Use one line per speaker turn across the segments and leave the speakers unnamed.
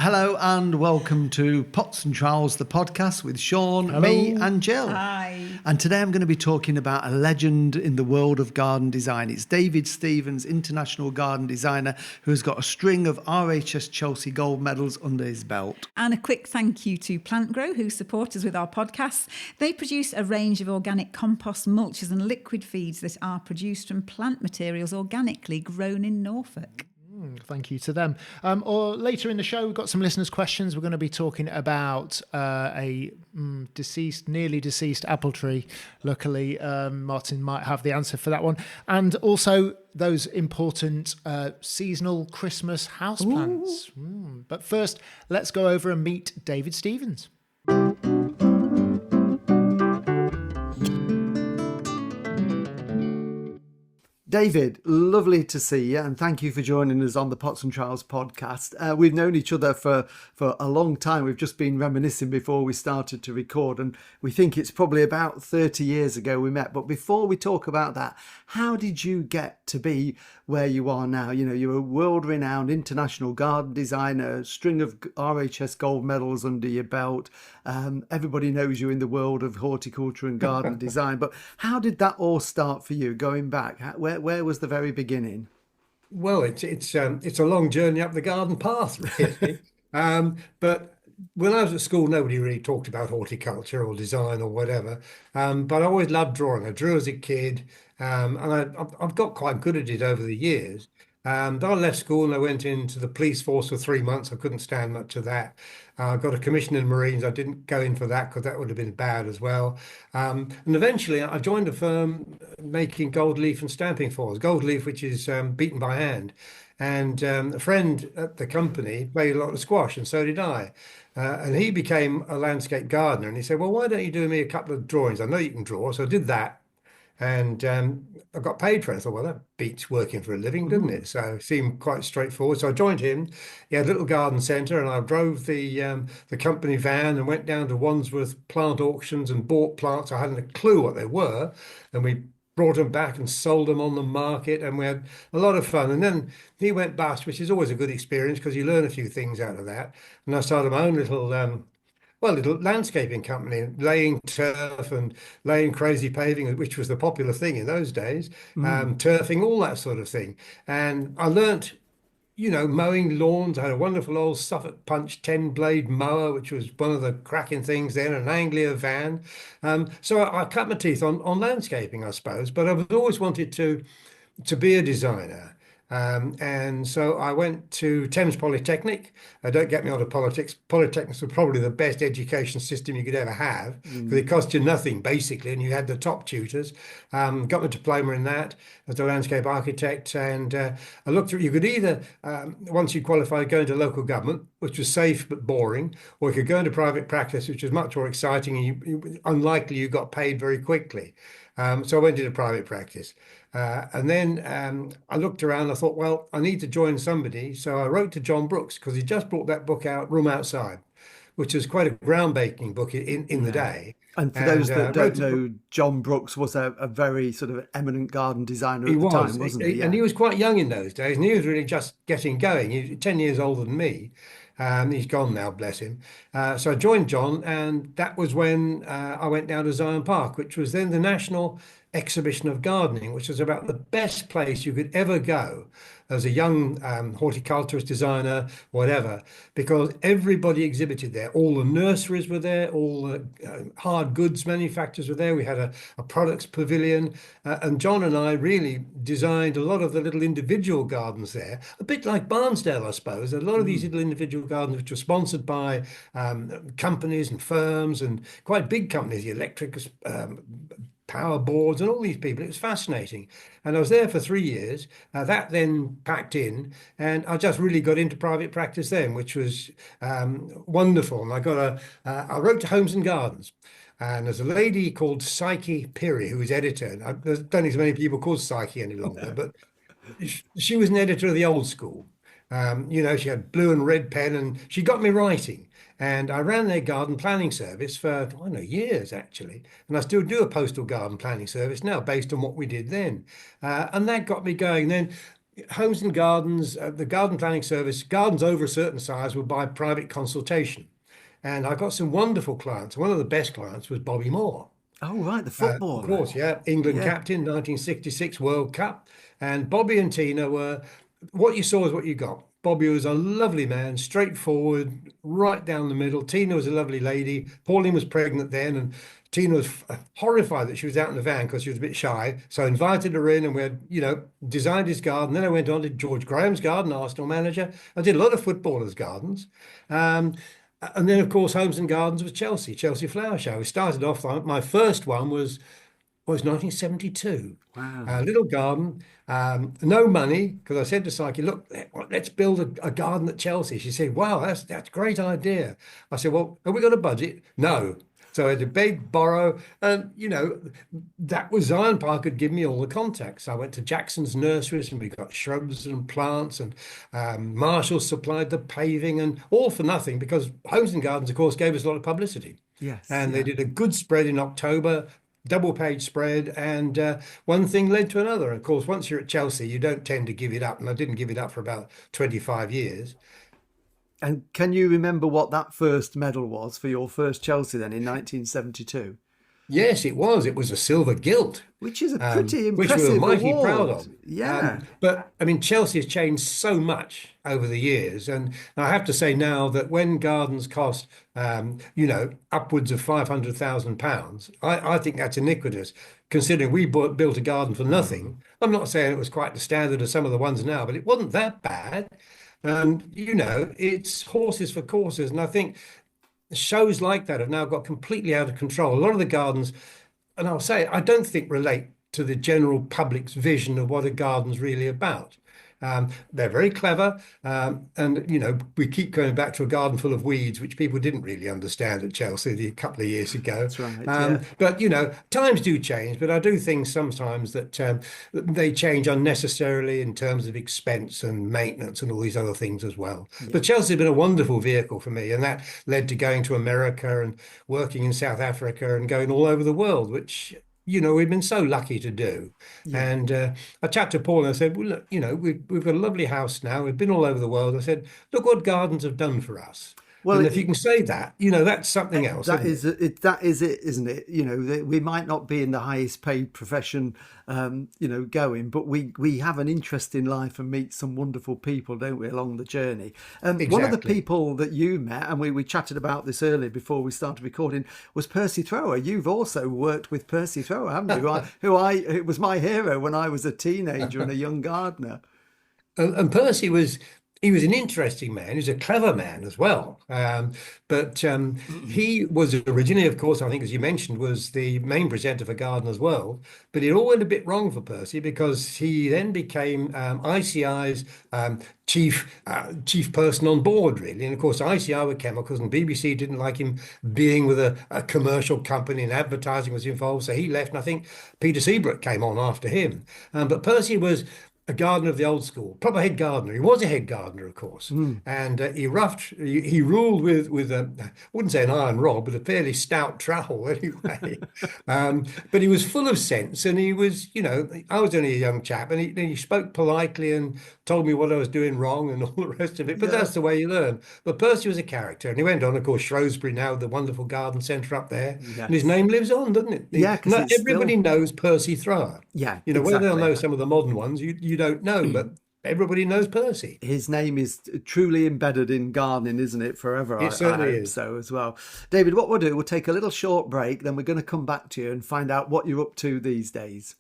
Hello and welcome to Pots and Trowels, the podcast with Sean,
Hello.
me and Jill.
Hi.
And today I'm going to be talking about a legend in the world of garden design. It's David Stevens, international garden designer, who has got a string of RHS Chelsea gold medals under his belt.
And a quick thank you to PlantGrow, who support us with our podcasts. They produce a range of organic compost, mulches and liquid feeds that are produced from plant materials organically grown in Norfolk.
Thank you to them. Or later in the show, we've got some listeners' questions. We're going to be talking about a nearly deceased apple tree. Luckily, Martin might have the answer for that one. And also those important seasonal Christmas houseplants. But first, let's go over and meet David Stevens.
David, lovely to see you, and thank you for joining us on the Pots and Trowels podcast. We've known each other for a long time. We've just been reminiscing before we started to record, and we think it's probably about 30 years ago we met. But before we talk about that, how did you get to be where you are now? You know, you're a world-renowned international garden designer, a string of RHS gold medals under your belt. Everybody knows you in the world of horticulture and garden design. But how did that all start for you, going back? Where was the very beginning?
Well, it's a long journey up the garden path, really. But when I was at school, nobody really talked about horticulture or design or whatever. But I always loved drawing. I drew as a kid, and I've got quite good at it over the years. Then I left school and I went into the police force for 3 months. I couldn't stand much of that. I got a commission in Marines. I didn't go in for that because that would have been bad as well. And eventually I joined a firm making gold leaf and stamping foils. Gold leaf, which is beaten by hand. And a friend at the company played a lot of squash, and so did I. And he became a landscape gardener. And he said, well, why don't you do me a couple of drawings? I know you can draw. So I did that. And I got paid for it. I thought, well, that beats working for a living, doesn't it? So it seemed quite straightforward. So I joined him. He had a little garden centre, and I drove the company van and went down to Wandsworth plant auctions and bought plants. I hadn't a clue what they were. And we brought them back and sold them on the market, and we had a lot of fun. And then he went bust, which is always a good experience because you learn a few things out of that. And I started my own little landscaping company, laying turf and laying crazy paving, which was the popular thing in those days, turfing, all that sort of thing. And I learnt, mowing lawns. I had a wonderful old Suffolk Punch 10-blade mower, which was one of the cracking things then, an Anglia van. So I cut my teeth on landscaping, I suppose, but I've always wanted to be a designer. And so I went to Thames Polytechnic. Don't get me onto politics. Polytechnics were probably the best education system you could ever have because it cost you nothing, basically, and you had the top tutors. Got my diploma in that as a landscape architect. And I looked through, you could either, once you qualified, go into local government, which was safe but boring, or you could go into private practice, which was much more exciting and unlikely you got paid very quickly. So I went into private practice. And then I looked around, I thought, well, I need to join somebody. So I wrote to John Brooks because he just brought that book out, Room Outside, which is quite a groundbreaking book in the day.
And for those that don't know, John Brooks was a very sort of eminent garden designer at the time, wasn't he? Yeah.
And he was quite young in those days, and he was really just getting going. He was 10 years older than me. He's gone now, bless him. So I joined John, and that was when I went down to Zion Park, which was then the National Exhibition of Gardening, which was about the best place you could ever go as a young horticulturist, designer, whatever, because everybody exhibited there. All the nurseries were there, all the hard goods manufacturers were there. We had a products pavilion, and John and I really designed a lot of the little individual gardens there, a bit like Barnsdale, I suppose. A lot of these little individual gardens, which were sponsored by companies and firms and quite big companies, the electric power boards and all these people. It was fascinating. And I was there for 3 years. That then packed in, and I just really got into private practice then, which was wonderful. And I wrote to Homes and Gardens. And there's a lady called Psyche Perry, who was editor. And I don't think so many people called Psyche any longer, but she was an editor of the old school. She had blue and red pen, and she got me writing. And I ran their garden planning service for, years, actually. And I still do a postal garden planning service now based on what we did then. And that got me going. Then homes and gardens, the garden planning service, gardens over a certain size would buy private consultation. And I got some wonderful clients. One of the best clients was Bobby Moore.
Oh, right, the
Of
footballer.
course, yeah. England
Yeah.
captain, 1966 World Cup. And Bobby and Tina were, what you saw is what you got. Bobby was a lovely man, straightforward, right down the middle. Tina was a lovely lady. Pauline was pregnant then, and Tina was horrified that she was out in the van because she was a bit shy. So I invited her in, and we had, designed his garden. Then I went on to George Graham's garden, Arsenal manager. I did a lot of footballers' gardens. And then, of course, Homes and Gardens was Chelsea Flower Show. We started off, my first one was 1972.
Wow.
A little garden, no money, because I said to Psyche, look, let's build a garden at Chelsea. She said, wow, that's a great idea. I said, well, have we got a budget? No. So I had to beg, borrow, and, that was Zion Park had given me all the contacts. I went to Jackson's nurseries and we got shrubs and plants, and Marshall supplied the paving, and all for nothing, because Homes and Gardens, of course, gave us a lot of publicity.
Yes.
And they did a good spread in October, double page spread, and one thing led to another. Of course, once you're at Chelsea, you don't tend to give it up. And I didn't give it up for about 25 years.
And can you remember what that first medal was for your first Chelsea then in 1972?
Yes, it was. It was a silver gilt,
Which is a pretty
which
impressive
we were mighty
award.
proud of.
Yeah.
But I mean, Chelsea has changed so much over the years, and I have to say now that when gardens cost, upwards of £500,000, I think that's iniquitous. Considering we built a garden for nothing. I'm not saying it was quite the standard of some of the ones now, but it wasn't that bad. And it's horses for courses, and I think shows like that have now got completely out of control. A lot of the gardens, and I'll say, I don't think relate to the general public's vision of what a garden's really about. They're very clever, and we keep going back to a garden full of weeds, which people didn't really understand at Chelsea a couple of years ago.
That's right. Yeah.
But times do change. But I do think sometimes that they change unnecessarily in terms of expense and maintenance and all these other things as well. Yeah. But Chelsea has been a wonderful vehicle for me, and that led to going to America and working in South Africa and going all over the world, which we've been so lucky to do. Yeah. And I chatted to Paul and I said, well, look, we've got a lovely house now. We've been all over the world. I said, look what gardens have done for us. Well, and if you can say that, that's something else.
That is it, isn't it? We might not be in the highest paid profession, going, but we have an interest in life and meet some wonderful people, don't we, along the journey? Exactly. One of the people that you met, and we chatted about this earlier before we started recording, was Percy Thrower. You've also worked with Percy Thrower, haven't you? It was my hero when I was a teenager and a young gardener.
And Percy he was an interesting man. He was a clever man as well. But he was originally, of course, I think, as you mentioned, was the main presenter for Gardener's World. But it all went a bit wrong for Percy because he then became ICI's chief person on board, really. And of course, ICI were chemicals, and BBC didn't like him being with a commercial company, and advertising was involved. So he left, and I think Peter Seabrook came on after him. But Percy was a gardener of the old school, proper head gardener. He was a head gardener, of course, and he ruled with I wouldn't say an iron rod, but a fairly stout trowel anyway. But he was full of sense, and he was, I was only a young chap, and he spoke politely and told me what I was doing wrong and all the rest of it. But that's the way you learn. But Percy was a character, and he went on, of course, Shrewsbury now, the wonderful garden centre up there, and his name lives on, doesn't it?
Yeah,
not everybody knows Percy Thrower.
Yeah,
whether they'll know some of the modern ones, you don't know, but everybody knows Percy.
His name is truly embedded in gardening, isn't it? Forever.
It certainly is.
So as well. David, what we'll do, we'll take a little short break, then we're going to come back to you and find out what you're up to these days.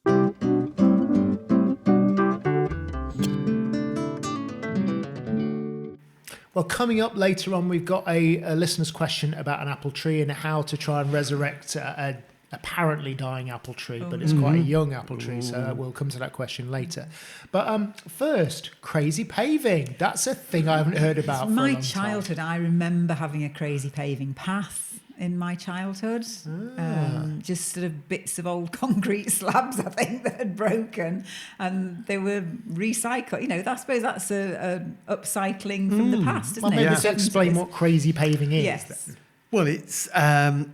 Well, coming up later on, we've got a listener's question about an apple tree and how to try and resurrect a apparently dying apple tree, but it's quite a young apple tree, so we'll come to that question later. But first, crazy paving. That's a thing I haven't heard about for a long time.
My childhood, I remember having a crazy paving path in my childhood. Just sort of bits of old concrete slabs, I think, that had broken, and they were recycled. I suppose that's a upcycling from the past, isn't it?
Maybe to explain what crazy paving is.
Yes.
Well, it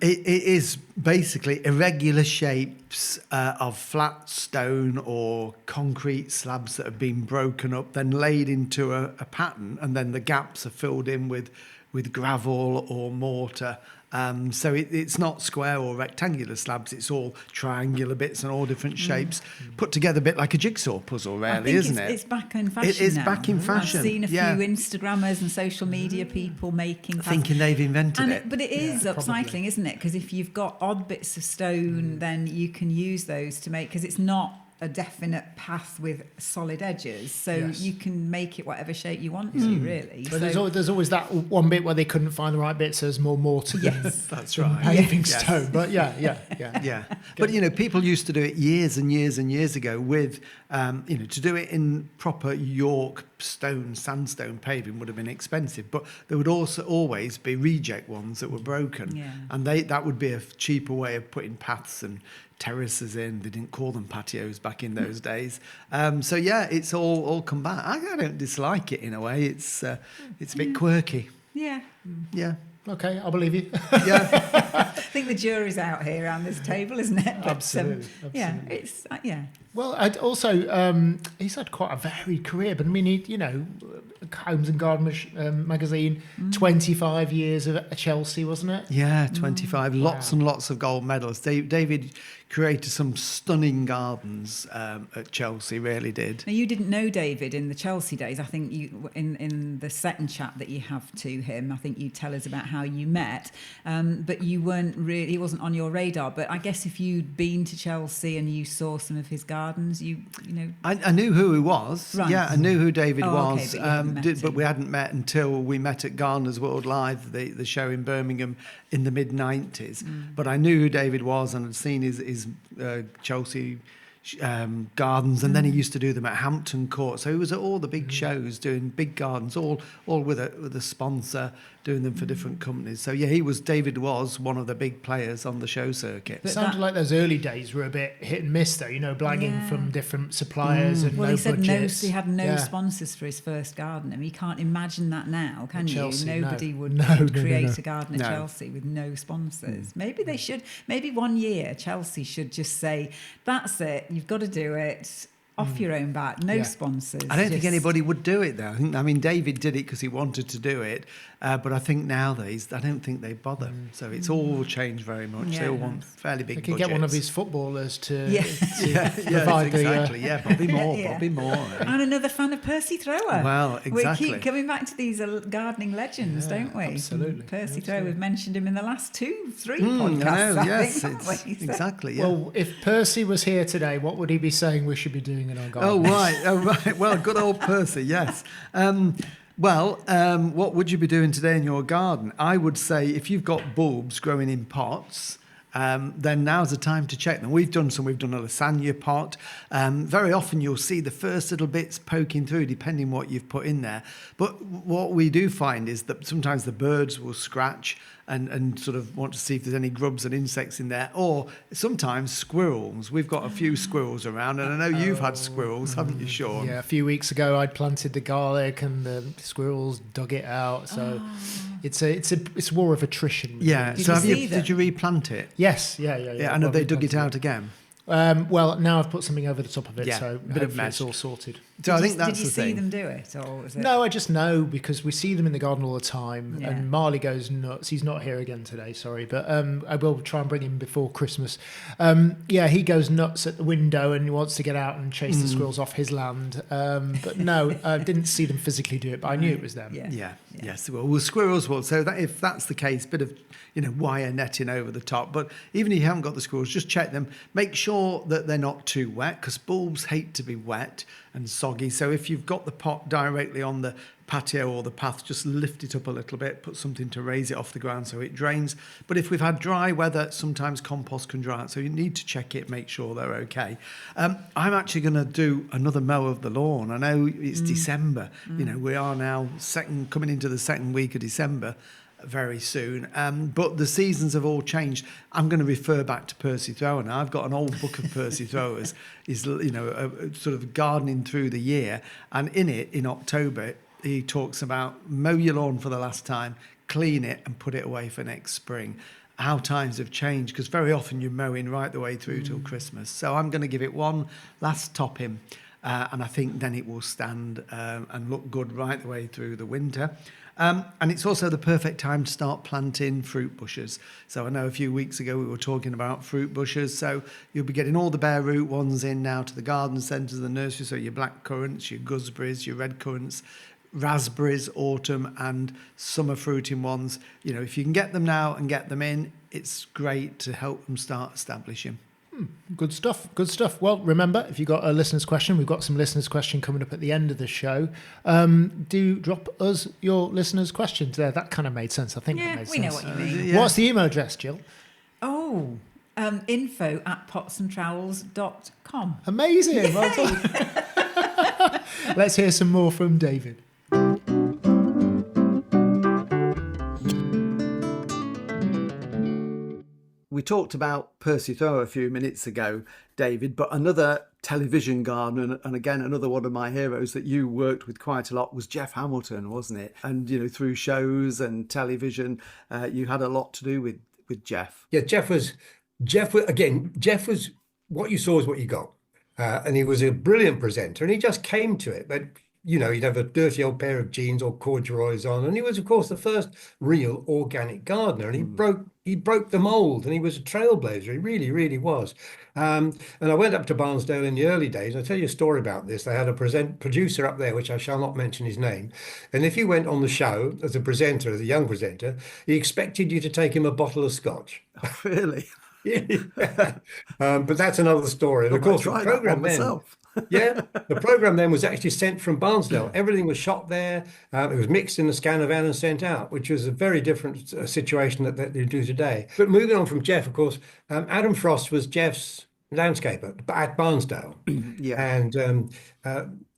is basically irregular shapes of flat stone or concrete slabs that have been broken up, then laid into a pattern, and then the gaps are filled in with gravel or mortar. So it's not square or rectangular slabs, it's all triangular bits and all different shapes, put together a bit like a jigsaw puzzle, really, isn't it?
It's back in fashion.
It is
now.
back in fashion.
I've seen a few
yeah.
Instagrammers and social media people making
Thinking they've invented it.
But it is
Yeah,
upcycling,
probably.
isn't it? Because if you've got odd bits of stone, then you can use those to make, because it's not a definite path with solid edges, so
Yes.
you can make it whatever shape you want to, really.
But
So-
there's always that one bit where they couldn't find the right bit, so there's more mortar
Yes.
That's
than
right.
paving
Yes.
stone. But yeah.
Yeah, but people used to do it years and years and years ago with, to do it in proper York stone, sandstone paving would have been expensive, but there would also always be reject ones that were broken,
Yeah.
and that would be a cheaper way of putting paths and terraces in. They didn't call them patios back in those days. So yeah, it's all come back. I don't dislike it in a way. It's a bit quirky.
Yeah.
Yeah,
Okay, I'll believe you.
yeah.
I think the jury's out here around this table, isn't it? But,
Absolutely,
Yeah,
absolutely.
it's yeah.
Well, I'd also, he's had quite a varied career, but I mean, Homes and Garden magazine, 25 years of Chelsea, wasn't it?
Yeah, 25. Lots
Wow.
and lots of gold medals. David created some stunning gardens at Chelsea, really did.
Now, you didn't know David in the Chelsea days. I think you, in the second chat that you have to him, I think you tell us about how you met, but you weren't really, he wasn't on your radar. But I guess if you'd been to Chelsea and you saw some of his gardens, you know.
I knew who he was.
Right.
Yeah, I knew who David
Oh, okay,
was.
but you hadn't met
But
him.
we hadn't met until we met at Gardeners World Live, the show in Birmingham in the mid-90s. But I knew who David was and had seen his Chelsea gardens, and then he used to do them at Hampton Court. So he was at all the big shows doing big gardens, all with a sponsor, doing them for different companies. So yeah, David was one of the big players on the show circuit.
But
It sounded
that-
like those early days were a bit hit and miss, though. Blagging
Yeah.
from different suppliers and
Well,
no
he said
budgets.
he had no
Yeah.
sponsors for his first garden. I mean, you can't imagine that now, can you?
Chelsea, no.
Nobody would
No,
create
no.
a garden at
No.
Chelsea with no sponsors. Maybe they should. Maybe one year Chelsea should just say, "That's it. You've got to do it off your own bat. No
Yeah.
sponsors."
I don't think
just-
anybody would do it though. I mean, David did it because he wanted to do it, but I think nowadays I don't think they bother. So it's all changed very much.
Yeah,
They all
it
want
has.
fairly big
They could
budgets.
get one of his footballers to,
Yeah.
yeah,
provide the,
exactly. Yeah, Bobby Moore.
Yeah.
Bobby Moore. eh?
And another fan of Percy Thrower.
Well, exactly.
We keep coming back to these gardening legends,
Yeah,
don't we?
absolutely.
Percy Thrower, we've mentioned him in the last 2-3
I
podcasts.
know,
I
yes,
think, haven't we? So-
exactly. Yeah.
Well, if Percy was here today, what would he be saying we should be doing in our garden?
Oh right. Well, good old Percy. Yes. What would you be doing today in your garden? I would say if you've got bulbs growing in pots, then now's the time to check them. We've done a lasagna pot. Very often you'll see the first little bits poking through, depending what you've put in there. But what we do find is that sometimes the birds will scratch and sort of want to see if there's any grubs and insects in there, or sometimes squirrels. We've got a few squirrels around, and I know you've had squirrels, haven't you, Sean?
Yeah, a few weeks ago I'd planted the garlic and the squirrels dug it out. So it's a war of attrition.
Yeah.
Did
So
you see them?
did you replant it?
Yes. Yeah.
Yeah. And
Well,
have they
we
dug it
planted
out again?
Well, now I've put something over the top of it,
Yeah,
so
a bit of
hopefully
mesh.
it's all sorted.
So I
Did
think
you-
that's
Did you
the
see
thing.
them do it, or was it?
No, I just know because we see them in the garden all the time,
Yeah.
and Marley goes nuts. He's not here again today, sorry, but I will try and bring him before Christmas. He goes nuts at the window and he wants to get out and chase the squirrels off his land. But no, I didn't see them physically do it, but I knew it was them.
Yeah.
Yeah. Yes. Well, squirrels will. So if that's the case, bit of wire netting over the top. But even if you haven't got the squirrels, just check them. Make sure that they're not too wet, because bulbs hate to be wet and soggy. So if you've got the pot directly on the patio or the path, just lift it up a little bit, put something to raise it off the ground so it drains. But if we've had dry weather, sometimes compost can dry out, so you need to check it, make sure they're okay. I'm actually going to do another mow of the lawn. I know it's December. We are now coming into the second week of December very soon, but the seasons have all changed. I'm going to refer back to Percy Thrower now. I've got an old book of Percy Throwers. He's sort of gardening through the year, and in October he talks about mow your lawn for the last time, clean it and put it away for next spring. How times have changed, because very often you're mowing right the way through till Christmas. So I'm going to give it one last topping, and I think then it will stand and look good right the way through the winter. And it's also the perfect time to start planting fruit bushes. So I know a few weeks ago we were talking about fruit bushes. So you'll be getting all the bare root ones in now to the garden centres, the nursery. So your black currants, your gooseberries, your red currants, raspberries, autumn and summer fruiting ones. You know, if you can get them now and get them in, it's great to help them start establishing.
Good stuff. Good stuff. Well, remember, if you've got a listener's question, we've got some listeners' question coming up at the end of the show. Do drop us your listeners' questions there. That kind of made sense. I think
Yeah,
that made
we
sense.
know what you mean.
Yeah.
What's the email address, Jill?
info@potsandtrowels.com.
Amazing. Well done. Let's hear some more from David.
We talked about Percy Thoreau a few minutes ago, David, but another television gardener, and again, another one of my heroes that you worked with quite a lot was Jeff Hamilton, wasn't it? And, you know, through shows and television, you had a lot to do with Jeff.
Yeah, Jeff was what you saw is what you got. And he was a brilliant presenter, and he just came to it. But, you know, he'd have a dirty old pair of jeans or corduroys on. And he was, of course, the first real organic gardener. And he broke the mold, and he was a trailblazer. He really, really was. And I went up to Barnsdale in the early days. I'll tell you a story about this. They had a producer up there, which I shall not mention his name. And if you went on the show as a presenter, as a young presenter, he expected you to take him a bottle of scotch.
Oh, really?
Yeah. But that's another story. And of course, the program then, the program then was actually sent from Barnsdale. Everything was shot there. It was mixed in the scanner van and sent out, which was a very different situation that they do today. But moving on from Jeff, of course, Adam Frost was Jeff's landscaper at Barnsdale.
Yeah.
And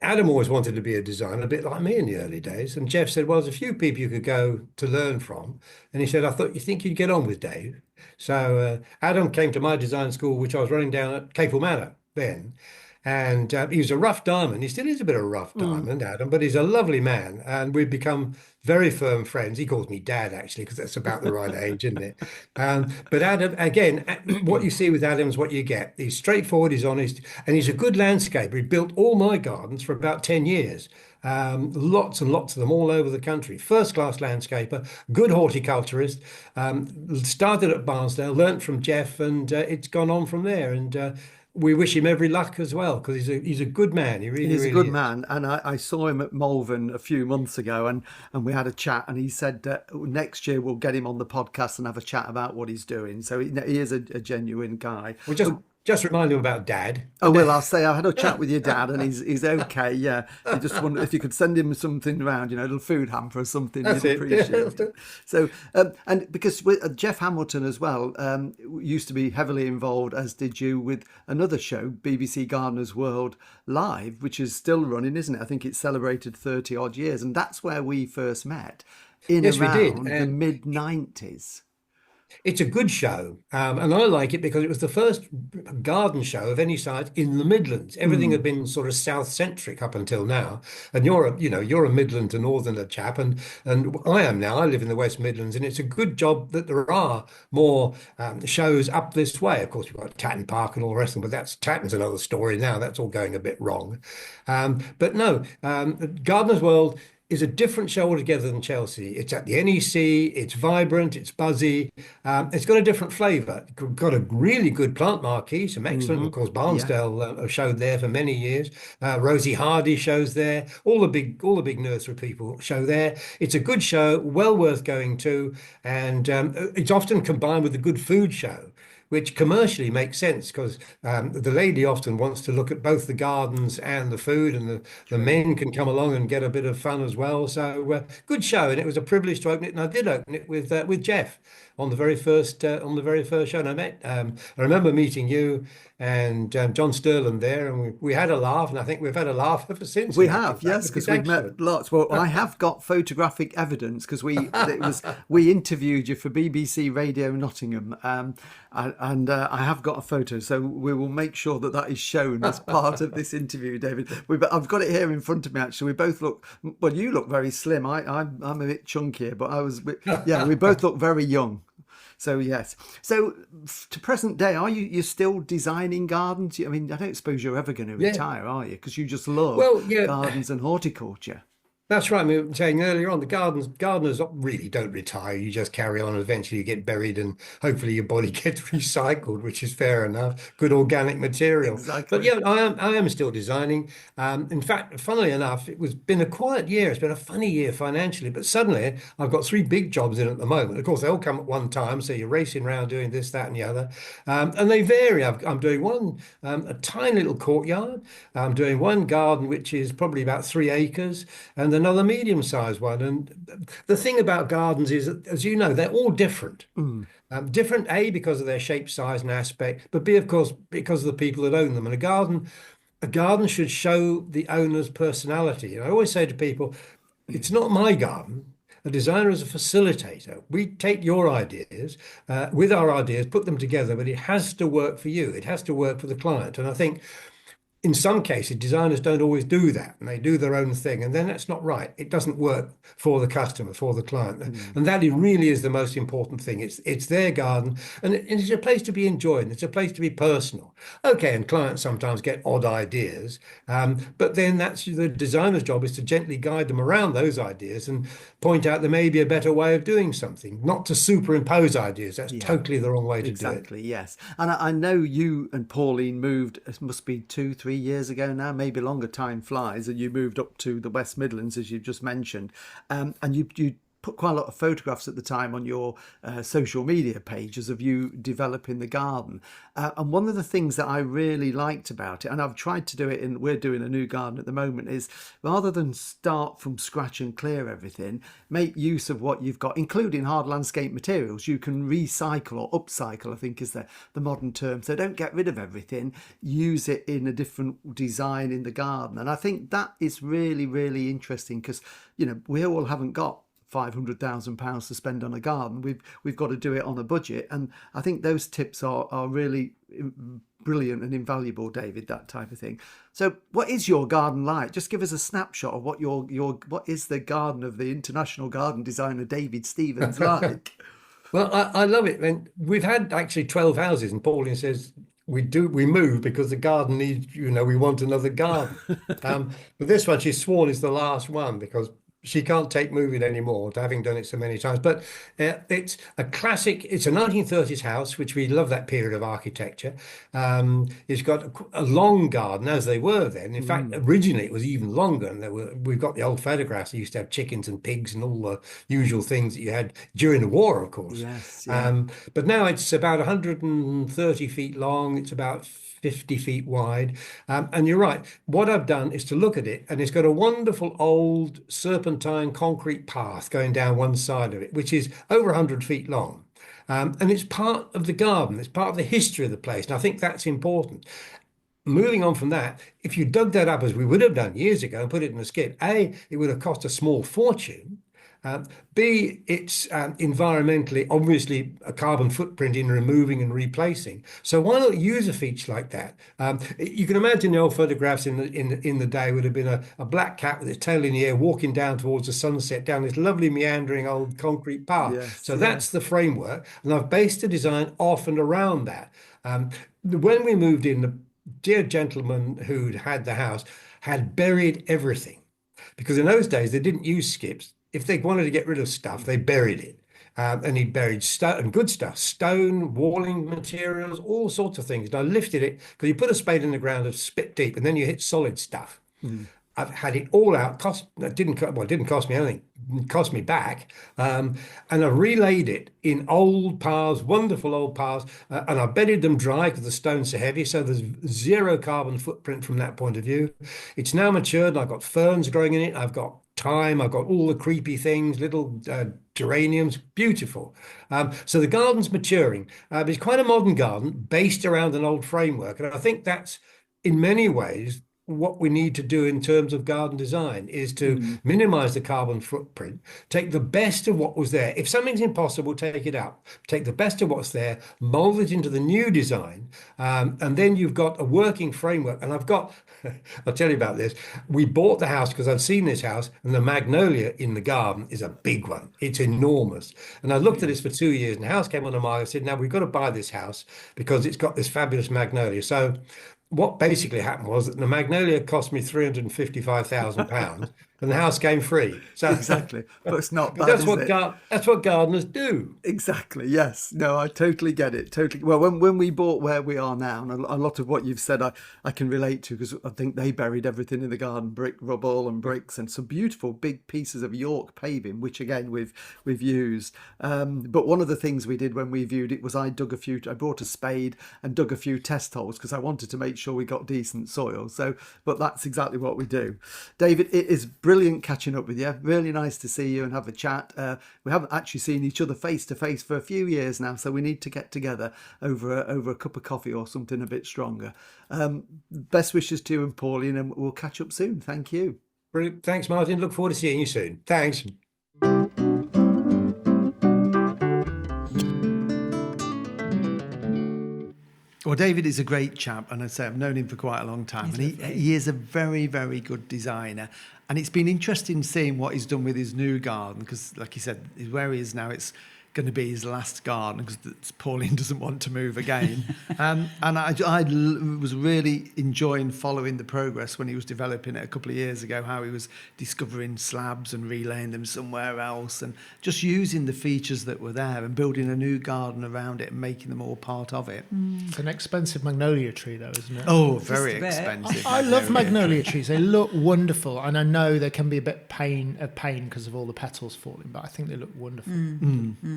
Adam always wanted to be a designer, a bit like me in the early days. And Jeff said, well, there's a few people you could go to learn from. And he said, you think you'd get on with Dave? So Adam came to my design school, which I was running down at Capel Manor then. And he was a rough diamond. He still is a bit of a rough diamond, Adam, but he's a lovely man. And we've become very firm friends. He calls me Dad, actually, because that's about the right age, isn't it? But Adam, again, what you see with Adam is what you get. He's straightforward, he's honest, and he's a good landscaper. He built all my gardens for about 10 years. Lots and lots of them all over the country. First-class landscaper, good horticulturist. Started at Barnsdale, learnt from Jeff, and it's gone on from there. And we wish him every luck as well, because he's a good man. He's
a good man, and I saw him at Malvern a few months ago, and we had a chat, and he said next year we'll get him on the podcast and have a chat about what he's doing. So he is a genuine guy.
Well, just remind him about Dad.
Oh, well, I'll say I had a chat with your dad, and he's okay. Yeah, I just wondered if you could send him something around, you know, a little food hamper or something.
That's
he'd
it.
appreciate it. So, and because Jeff Hamilton as well used to be heavily involved, as did you, with another show, BBC Gardener's World Live, which is still running, isn't it? I think it's celebrated 30 odd years, and that's where we first met
Yes, we did.
the mid-90s.
It's a good show, and I like it because it was the first garden show of any size in the Midlands. Everything had been sort of south-centric up until now, and you're a Midland to Northerner chap, and I am now. I live in the West Midlands, and it's a good job that there are more shows up this way. Of course, we've got Tatton Park and all the rest of them, but Tatton's another story now. That's all going a bit wrong, but no, Gardener's World is a different show altogether than Chelsea. It's at the NEC, it's vibrant, it's buzzy, it's got a different flavour. Got a really good plant marquee, some excellent, of course, Barnsdale showed there for many years. Rosie Hardy shows there, all the big nursery people show there. It's a good show, well worth going to, and it's often combined with a good food show, which commercially makes sense because the lady often wants to look at both the gardens and the food, and the men can come along and get a bit of fun as well. So good show, and it was a privilege to open it, and I did open it with Jeff on the very first show. And I remember meeting you and John Sterland there, and we had a laugh, and I think we've had a laugh ever since.
We
in actual
have,
fact,
yes,
which
because
is
we've
excellent.
met lots. Well, I have got photographic evidence because we interviewed you for BBC Radio Nottingham, and I have got a photo, so we will make sure that is shown as part of this interview, David. I've got it here in front of me. Actually, we both look. Well, you look very slim. I'm a bit chunkier, but we both look very young. So yes. So to present day, you're still designing gardens? I mean, I don't suppose you're ever going to retire, are you? Because you just love gardens and horticulture.
That's right. I mean, we were saying earlier on, the gardeners really don't retire. You just carry on, and eventually you get buried, and hopefully your body gets recycled, which is fair enough. Good organic material.
Exactly.
But yeah, I am still designing. In fact, funnily enough, been a quiet year. It's been a funny year financially, but suddenly I've got 3 big jobs in at the moment. Of course, they all come at one time, so you're racing around doing this, that, and the other, and they vary. I'm doing one, a tiny little courtyard. I'm doing one garden which is probably about 3 acres, and then another medium-sized one. And the thing about gardens is, as you know, they're all different. Different, A, because of their shape, size, and aspect, but B, of course, because of the people that own them. And a garden should show the owner's personality. And I always say to people, it's not my garden. A designer is a facilitator. We take your ideas, with our ideas, put them together, but it has to work for you. It has to work for the client. And I think in some cases, designers don't always do that, and they do their own thing, and then that's not right. It doesn't work for the customer, for the client, and that really is the most important thing. It's their garden, and it's a place to be enjoyed, and it's a place to be personal. Okay, and clients sometimes get odd ideas, but then that's the designer's job, is to gently guide them around those ideas and point out there may be a better way of doing something, not to superimpose ideas. That's totally the wrong way to do it.
Exactly, yes. And I know you and Pauline moved, it must be 2-3 years ago now, maybe longer, time flies, and you moved up to the West Midlands, as you've just mentioned, and you put quite a lot of photographs at the time on your social media pages of you developing the garden, and one of the things that I really liked about it, and I've tried to do it we're doing a new garden at the moment, is rather than start from scratch and clear everything, make use of what you've got, including hard landscape materials. You can recycle or upcycle, I think is the modern term. So don't get rid of everything, use it in a different design in the garden. And I think that is really, really interesting, because we all haven't got £500,000 to spend on a garden. We've got to do it on a budget, and I think those tips are really brilliant and invaluable, David. That type of thing. So, what is your garden like? Just give us a snapshot of what what is the garden of the international garden designer David Stevens like?
Well, I love it. And we've had actually 12 houses, and Pauline says we move because the garden needs, we want another garden. But this one, she's sworn, is the last one, because she can't take moving anymore, having done it so many times. But it's a classic. It's a 1930s house, which we love, that period of architecture. It's got a long garden, as they were then. In fact, originally it was even longer. And we've got the old photographs. They used to have chickens and pigs and all the usual things that you had during the war, of course.
Yes. Yeah.
But now it's about 130 feet long. It's about 50 feet wide. And you're right. What I've done is to look at it, and it's got a wonderful old serpentine concrete path going down one side of it, which is over 100 feet long. And it's part of the garden. It's part of the history of the place. And I think that's important. Moving on from that, if you dug that up, as we would have done years ago, and put it in a skip, A, it would have cost a small fortune. B, it's environmentally, obviously, a carbon footprint in removing and replacing. So why not use a feature like that? You can imagine the old photographs in the day would have been a black cat with its tail in the air walking down towards the sunset down this lovely meandering old concrete path.
Yes,
so that's the framework, and I've based the design off and around that. When we moved in, the dear gentleman who'd had the house had buried everything, because in those days they didn't use skips. If they wanted to get rid of stuff, they buried it. And he buried and good stuff, stone, walling materials, all sorts of things. And I lifted it, because you put a spade in the ground of spit deep, and then you hit solid stuff. I've had it all out. It didn't cost me anything. It cost me back, and I relayed it in old paths, wonderful old paths, and I bedded them dry because the stones are heavy. So there's zero carbon footprint from that point of view. It's now matured. And I've got ferns growing in it. I've got thyme. I've got all the creepy things, little geraniums, beautiful. So the garden's maturing. It's quite a modern garden based around an old framework, and I think that's in many ways what we need to do in terms of garden design is to minimize the carbon footprint, take the best of what was there. If something's impossible, take it out. Take the best of what's there, mold it into the new design, and then you've got a working framework. And I'll tell you about this. We bought the house because I'd seen this house, and the magnolia in the garden is a big one. It's enormous. And I looked at this for 2 years, and the house came on the market. I said, now we've got to buy this house because it's got this fabulous magnolia. So what basically happened was that the magnolia cost me £355,000 and the house came free. So
Exactly. But it's not bad,
that's
is
what
it?
that's what gardeners do.
Exactly. Yes. No, I totally get it. Totally. Well, when we bought where we are now, and a lot of what you've said, I can relate to because I think they buried everything in the garden, brick, rubble, and bricks, and some beautiful big pieces of York paving, which again we've used. But one of the things we did when we viewed it was I brought a spade and dug a few test holes because I wanted to make sure we got decent soil. So, but that's exactly what we do. David, it is brilliant catching up with you. Really nice to see you and have a chat. We haven't actually seen each other face to face for a few years now, so we need to get together over a cup of coffee or something a bit stronger. Best wishes to you and Pauline, and we'll catch up soon. Thank you.
Brilliant. Thanks, Martin. Look forward to seeing you soon. Thanks.
Well, David is a great chap, and I've known him for quite a long time. And he is a very, very good designer. And it's been interesting seeing what he's done with his new garden, because, like he said, where he is now, it's going to be his last garden because Pauline doesn't want to move again. And I was really enjoying following the progress when he was developing it a couple of years ago, how he was discovering slabs and relaying them somewhere else and just using the features that were there and building a new garden around it and making them all part of it.
It's an expensive magnolia tree, though, isn't it?
Oh, very expensive.
I love magnolia trees. They look wonderful, and I know they can be a bit pain because of all the petals falling, but I think they look wonderful.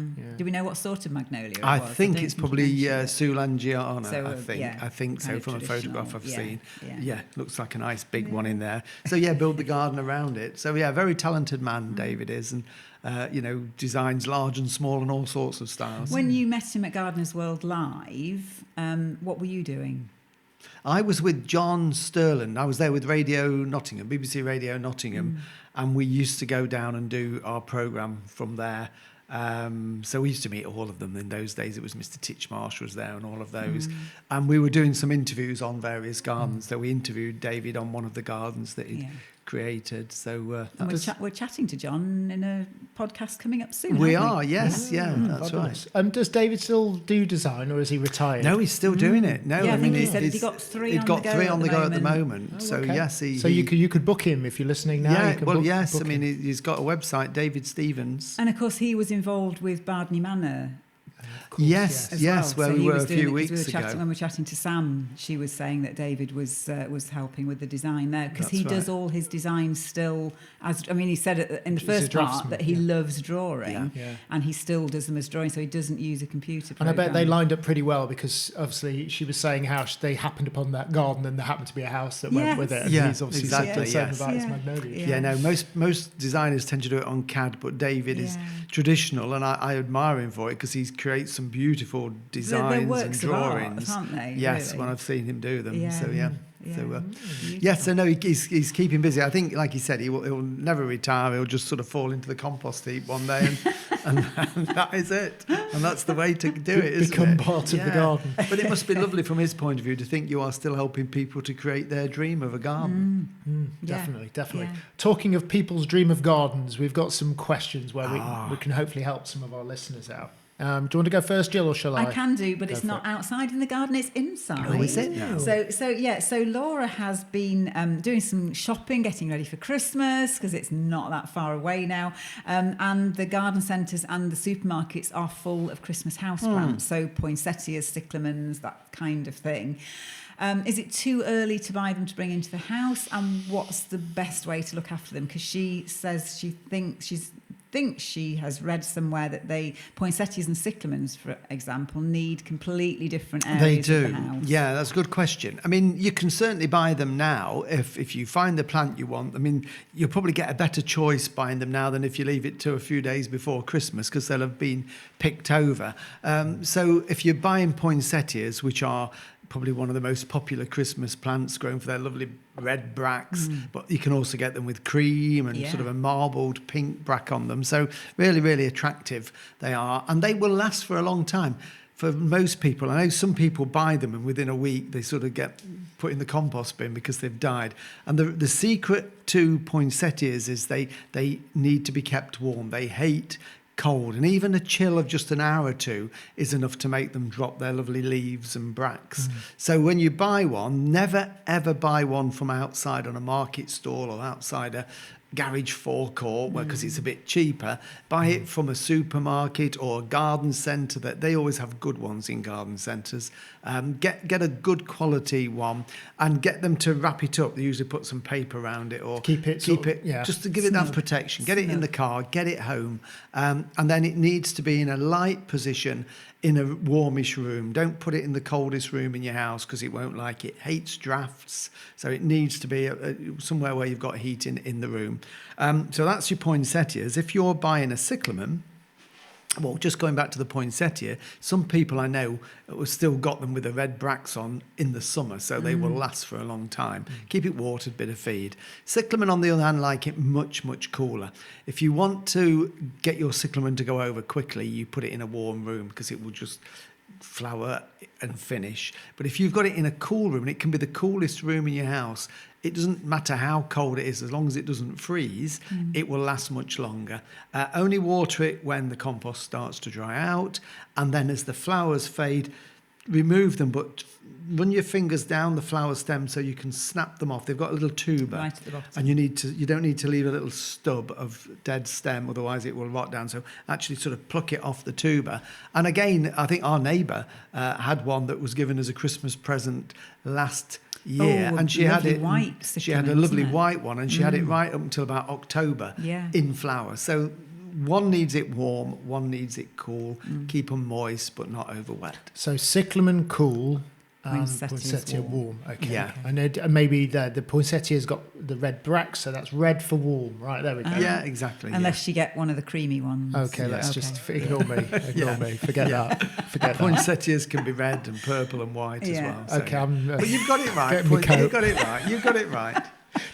Yeah.
Do we know what sort of magnolia it
I
was?
think
don't
it's
you
probably
mentioned it.
Sulangiana.
So,
I think so
kind of
from a photograph I've
traditional,
seen.
yeah.
Yeah, looks like a nice big one in there. So yeah, build the garden around it. So yeah, very talented man David is, and designs large and small and all sorts of styles.
When you met him at Gardeners World Live, what were you doing?
I was with John Sterland. I was there with Radio Nottingham, BBC Radio Nottingham, and we used to go down and do our programme from there. So we used to meet all of them in those days. It was Mr. Titchmarsh was there and all of those. And we were doing some interviews on various gardens. So we interviewed David on one of the gardens that he'd created. So
And we're chatting to John in a podcast coming up soon.
we
aren't
are, yes, that's
Fabulous.
right.
Does David still do design, or is he retired?
No, he's still doing it. No,
Yeah, I think he said he got three
he'd
on
got
the go
three
at
on
the
the go at the
moment.
moment.
Oh,
So
okay.
yes,
you could book him if you're listening now.
Yeah,
you can
well,
book
yes. I
him.
mean, he's got a website, David Stevens.
And of course, he was involved with Bardney Manor.
Yes,
as
yes,
well.
where
So
we
he
were
was
a
doing
few
it 'cause
weeks
we were
ago.
chatting, when we were chatting to Sam, she was saying that David was helping with the design there because he
That's
does
right.
all his designs still. He said in the
He's a
first part
draftsman,
that he
yeah.
loves drawing,
Yeah.
and he still does them as drawing, so he doesn't use a computer
And I
program.
bet they lined up pretty well because obviously she was saying how they happened upon that garden and there happened to be a house that went with it. And
Yeah,
he's obviously
exactly,
concerned
yes.
about his
Yeah.
magnolia.
Yeah, no, most designers tend to do it on CAD, but David is
Yeah.
traditional, and I admire him for it because he creates some beautiful designs and
works of art,
drawings.
aren't they,
Yes,
really?
when I've seen him do them.
Yeah.
So yeah.
Yeah.
So,
Beautiful.
yeah, so no, he's keeping busy. I think, like he said, he'll never retire. He'll just sort of fall into the compost heap one day, and that is it. And that's the way to do it, isn't
Become
it?
part of the garden.
But it must be lovely from his point of view to think you are still helping people to create their dream of a garden.
Yeah.
Definitely.
Yeah.
Talking of people's dream of gardens, we've got some questions where we can hopefully help some of our listeners out. Do you want to go first, Jill, or shall I?
I can do, but
Go
it's
for
not
it.
outside in the garden, it's inside.
Oh, is it now?
So Laura has been doing some shopping, getting ready for Christmas, because it's not that far away now. And the garden centres and the supermarkets are full of Christmas houseplants, so poinsettias, cyclamens, that kind of thing. Is it too early to buy them to bring into the house? And what's the best way to look after them? Because she says she thinks she has read somewhere that poinsettias and cyclamens, for example, need completely different areas of the house.
Yeah, that's a good question. I mean, you can certainly buy them now if you find the plant you want. I mean, you'll probably get a better choice buying them now than if you leave it to a few days before Christmas, because they'll have been picked over. So if you're buying poinsettias, which are probably one of the most popular Christmas plants, grown for their lovely red bracts, but you can also get them with cream and sort of a marbled pink brack on them. So really, really attractive they are, and they will last for a long time. For most people, I know some people buy them and within a week they sort of get put in the compost bin because they've died. And the secret to poinsettias is they need to be kept warm. They hate cold, and even a chill of just an hour or two is enough to make them drop their lovely leaves and bracts. So when you buy one, never ever buy one from outside on a market stall or outside a garage forecourt, because it's a bit cheaper. Buy it from a supermarket or a garden centre. That they always have good ones in garden centres. Get a good quality one and get them to wrap it up. They usually put some paper around it or
keep it
just to give it that protection. Get it in the car, get it home, and then it needs to be in a light position in a warmish room. Don't put it in the coldest room in your house because it won't like it. Hates drafts, so it needs to be somewhere where you've got heat in the room. So that's your poinsettias. If you're buying a cyclamen, well, just going back to the poinsettia, some people I know have still got them with the red bracts on in the summer, so they will last for a long time. Keep it watered, bit of feed. Cyclamen, on the other hand, like it much, much cooler. If you want to get your cyclamen to go over quickly, you put it in a warm room because it will just flower and finish. But if you've got it in a cool room, and it can be the coolest room in your house, it doesn't matter how cold it is, as long as it doesn't freeze, it will last much longer. Only water it when the compost starts to dry out, and then as the flowers fade, remove them, but run your fingers down the flower stem so you can snap them off. They've got a little tuber,
Right at the bottom.
and you don't need to leave a little stub of dead stem, otherwise it will rot down. So actually sort of pluck it off the tuber. And again, I think our neighbour had one that was given as a Christmas present last year, and she had it
white
she had a lovely
cyclamen,
white one, and she had it right up until about October in flower. So one needs it warm, one needs it cool. Keep them moist but not over wet.
So cyclamen cool,
Poinsettia
warm. Okay.
Yeah.
And maybe the poinsettia's got the red bracts, so that's red for warm. Right, there we go.
Yeah, exactly.
Unless you get one of the creamy ones.
Okay, let's just ignore me. Ignore me. Forget that. Forget that.
Poinsettias can be red and purple and white as well. So,
Okay,
but you've got it right.
Get me
You've got it right. You've got it right.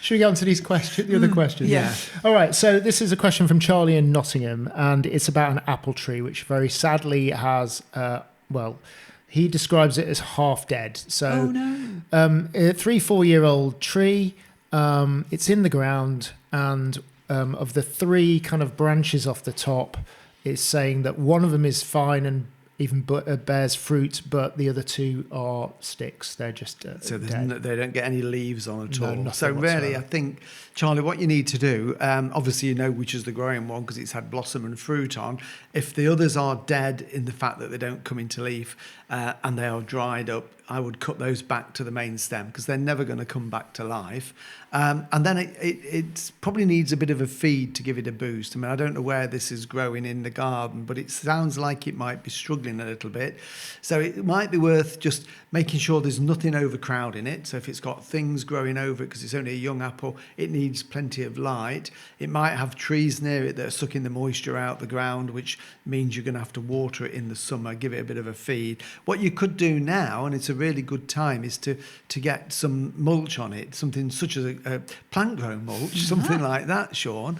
Should we go on to these questions? The other questions?
Yeah.
All right. So this is a question from Charlie in Nottingham, and it's about an apple tree, which very sadly has, he describes it as half dead. So, a 3-4 year old tree. It's in the ground, and of the three kind of branches off the top, it's saying that one of them is fine and even bears fruit, but the other two are sticks. They're just
so
dead.
they don't get any leaves on at all.
Nothing
So really,
whatsoever.
I think, Charlie, what you need to do, obviously you know which is the growing one because it's had blossom and fruit on. If the others are dead in the fact that they don't come into leaf and they are dried up, I would cut those back to the main stem because they're never going to come back to life. And then it probably needs a bit of a feed to give it a boost. I mean, I don't know where this is growing in the garden, but it sounds like it might be struggling a little bit. So it might be worth just making sure there's nothing overcrowding it. So if it's got things growing over it because it's only a young apple, it needs plenty of light. It might have trees near it that are sucking the moisture out the ground, which means you're going to have to water it in the summer, give it a bit of a feed. What you could do now, and it's a really good time, is to get some mulch on it, something such as a plant-grown mulch, something like that, Sean,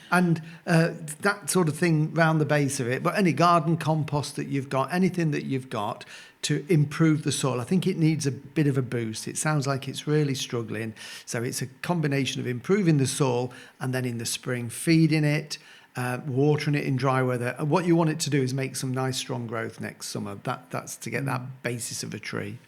and that sort of thing round the base of it. But any garden compost that you've got, anything that you've got to improve the soil, I think it needs a bit of a boost. It sounds like it's really struggling. So it's a combination of improving the soil and then in the spring feeding it, watering it in dry weather. And what you want it to do is make some nice strong growth next summer. That's to get that basis of a tree.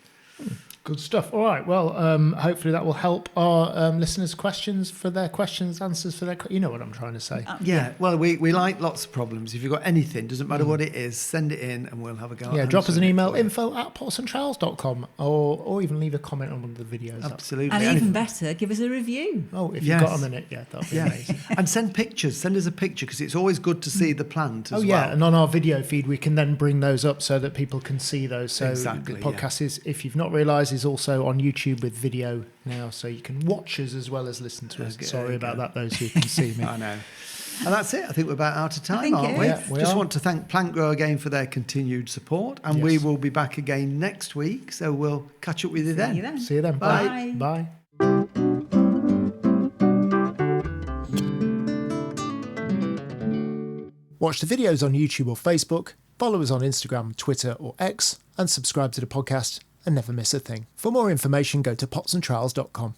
Good stuff. All right. Well, hopefully that will help our listeners' questions for their questions, answers for their... You know what I'm trying to say.
Yeah, well, we like lots of problems. If you've got anything, doesn't matter what it is, send it in and we'll have a go.
Yeah, drop us an
answering it
email,
for you.
info@potsandtrowels.com, or even leave a comment on one of the videos.
Absolutely.
And
Anything.
even better, give us a review.
Oh, if
Yes.
you've got a minute, yeah, that'll be amazing.
And send pictures. Send us a picture because it's always good to see the plant as
Oh, yeah,
well.
and on our video feed, we can then bring those up so that people can see those. So
Exactly,
the podcast is, if you've not realised, is also on YouTube with video now, so you can watch us as well as listen to us.
Okay,
Sorry about
okay.
that, those who can see me.
I know. And that's it. I think we're about out of time,
think
aren't
it
we?
is.
Yeah, we
Just
are.
want to thank Plant Grow again for their continued support. And we
Yes.
will be back again next week. So we'll catch up with you then.
See you then.
See you then.
Bye.
Bye. Watch the videos on YouTube or Facebook, follow us on Instagram, Twitter or X, and subscribe to the podcast and never miss a thing. For more information, go to potsandtrowels.com.